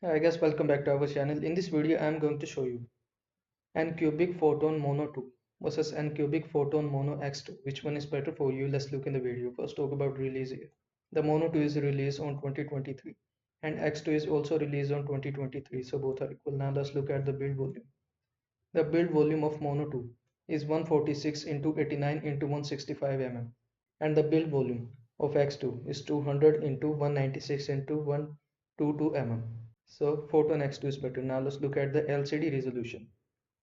I guess welcome back to our channel. In this video, I am going to show you Anycubic Photon Mono 2 versus Anycubic Photon Mono X2. Which one is better for you? Let's look in the video. First, talk about release year. The Mono 2 is released on 2023 and X2 is also released on 2023, so both are equal. Now let's look at the build volume. The build volume of Mono 2 is 146 into 89 into 165 mm, and the build volume of X2 is 200 into 196 into 122 mm. So Photon X2 is better. Now let's look at the LCD resolution.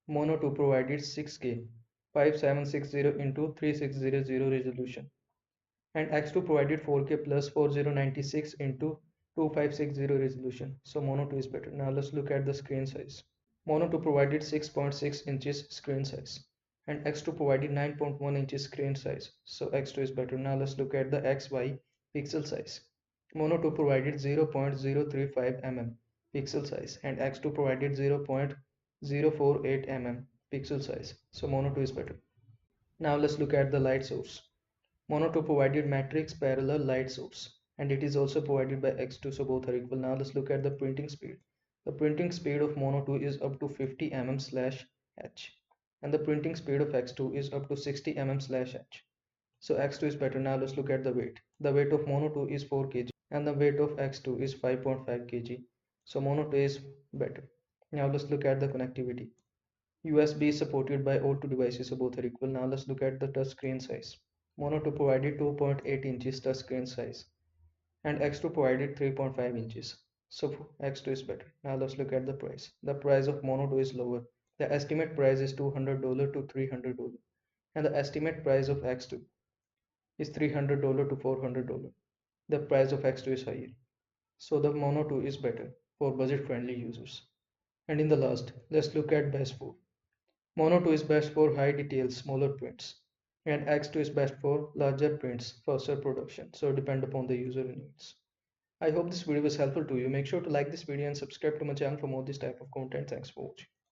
Mono 2 provided 6K 5760 into 3600 resolution, and X2 provided 4K plus 4096 into 2560 resolution. So Mono 2 is better. Now let's look at the screen size. Mono 2 provided 6.6 inches screen size and X2 provided 9.1 inches screen size. So X2 is better. Now let's look at the XY pixel size. Mono 2 provided 0.035 mm pixel size and X2 provided 0.048 mm pixel size. So Mono 2 is better. Now let's look at the light source. Mono 2 provided matrix parallel light source and it is also provided by X2, so both are equal. Now let's look at the printing speed. The printing speed of Mono 2 is up to 50 mm/h and the printing speed of X2 is up to 60 mm/h. So X2 is better. Now let's look at the weight. The weight of Mono 2 is 4 kg and the weight of X2 is 5.5 kg. So Mono 2 is better. Now let's look at the connectivity. USB is supported by all two devices, so both are equal. Now let's look at the touch screen size. Mono 2 provided 2.8 inches touch screen size and X2 provided 3.5 inches. So X2 is better. Now let's look at the price. The price of Mono 2 is lower. The estimate price is $200 to $300 and the estimate price of X2 is $300 to $400. The price of X2 is higher. So the Mono 2 is better for budget friendly users. And in the last, let's look at best for. Mono 2 is best for high detail, smaller prints, and X2 is best for larger prints, faster production. So depend upon the user needs. I hope this video was helpful to you. Make sure to like this video and subscribe to my channel for more this type of content. Thanks for watching.